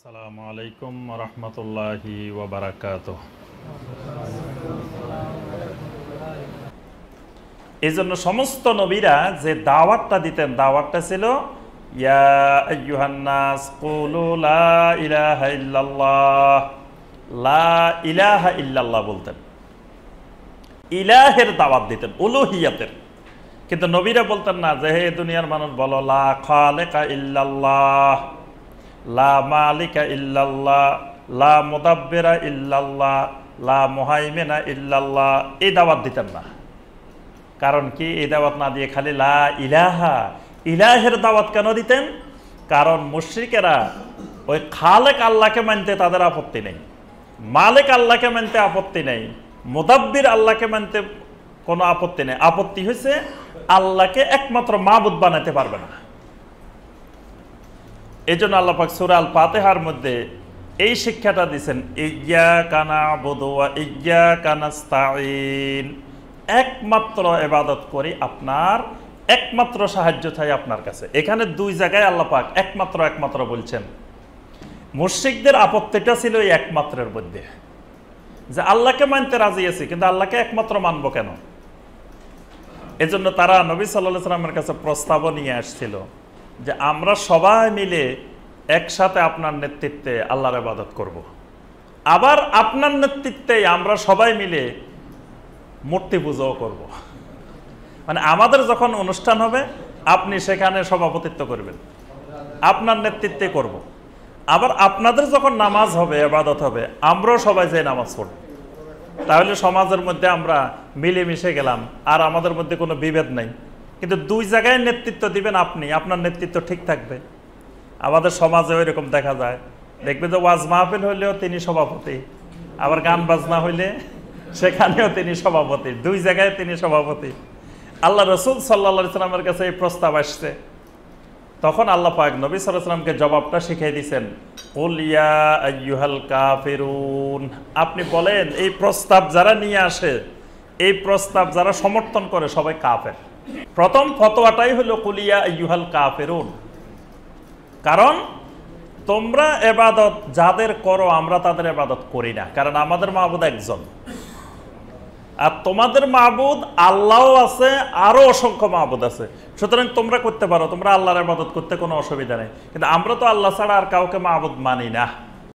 আসসালামু আলাইকুম রহমতুল্লাহি ওয়া বারাকাতুহ। এই জন্য সমস্ত নবীরা যে দাওয়াতটা দিতেন, দাওয়াতটা ছিল ইয়া আইয়ুহান নাস কুলু লা ইলাহা ইল্লাল্লাহ, লা ইলাহা ইল্লাল্লাহ বলতেন, ইলাহের দাওয়াত দিতেন, উলুহিয়াতের। কিন্তু নবীরা বলতেন না যে হে দুনিয়ার মানুষ বলো লা খালিকা ইল্লাল্লাহ, লা মালিকা ইল্লাল্লাহ, লা মুদাব্বিরা ইল্লাল্লাহ, লা মুহাইমিনা ইল্লাল্লাহ, এই দাওয়াত দিতেন না। কারণ কি? এই দাওয়াত না দিয়ে খালি লা ইলাহা, ইলাহের দাওয়াত কেন দিতেন? কারণ মুশরিকেরা ওই খালেক আল্লাহকে মানতে তাদের আপত্তি নেই, মালিক আল্লাহকে মানতে আপত্তি নেই, মুদাব্বির আল্লাহকে মানতে কোনো আপত্তি নেই। আপত্তি হয়েছে আল্লাহকে একমাত্র মাবুদ বানাতে পারবে না। এই জন্য আল্লাহ পাক সূরা আল ফাতিহার মধ্যে এই শিক্ষাটা দিয়েছেন, ইয়্যাকা না'বুদু ওয়া ইয়্যাকা নাস্তাঈন, একমাত্র ইবাদত করি আপনার, একমাত্র সাহায্য চাই আপনার কাছে। এখানে দুই জায়গায় আল্লাহ পাক একমাত্র একমাত্র বলছেন। মুশরিকদের আপত্তিটা ছিল এই একমাত্রের মধ্যে, যে আল্লাহকে মানতে রাজি আছি কিন্তু আল্লাহকে একমাত্র মানবো কেন? এজন্য তারা নবী সাল্লাল্লাহু আলাইহি ওয়াসাল্লামের কাছে প্রস্তাব নিয়ে আসছিল যে আমরা সবাই মিলে একসাথে আপনার নেতৃত্বে আল্লাহর ইবাদত করব। আবার আপনার নেতৃত্বে আমরা সবাই মিলে মূর্তি পূজাও করব। মানে আমাদের যখন অনুষ্ঠান হবে আপনি সেখানে সভাপতিত্ব করবেন, আপনার নেতৃত্বে করব। আবার আপনাদের যখন নামাজ হবে, ইবাদত হবে, আমরাও সবাই যে নামাজ পড়ব। তাহলে সমাজের মধ্যে আমরা মিলেমিশে গেলাম, আর আমাদের মধ্যে কোনো বিভেদ নাই। কিন্তু দুই জায়গায় নেতৃত্ব দিবেন আপনি, আপনার নেতৃত্ব ঠিক থাকবে। আমাদের সমাজে ওই রকম দেখা যায়, দেখবে যে ওয়াজ মাহফিল হইলেও তিনি সভাপতি, আবার গান বাজনা হইলে সেখানেও তিনি সভাপতি, দুই জায়গায় তিনি সভাপতি। আল্লাহ রসুল সাল্লাল্লাহু আলাইহি ওয়াসাল্লামের কাছে এই প্রস্তাব আসছে, তখন আল্লাহ পাক নবী সাল্লাল্লাহু আলাইহি ওয়াসাল্লামকে জবাবটা শিখিয়ে দিয়েছেন, কুল ইয়া আইয়ুহাল কাফিরুন, আপনি বলেন এই প্রস্তাব যারা নিয়ে আসে, এই প্রস্তাব যারা সমর্থন করে সবাই কাফের। প্রথম ফতোয়াটাই হলো কুল ইয়া আইয়ুহাল কাফিরুন, কারণ তোমরা ইবাদত যাদের করো আমরা তাদের ইবাদত করি না, কারণ আমাদের মাবুদ একজন, আর তোমাদের মাবুদ আল্লাহও আছে, আরো অসংখ্য মাবুদ আছে। সুতরাং তোমরা করতে পারো, তোমরা আল্লাহর ইবাদত করতে কোনো অসুবিধা নেই, কিন্তু আমরা তো আল্লাহ ছাড়া আর কাউকে মাবুদ মানি না।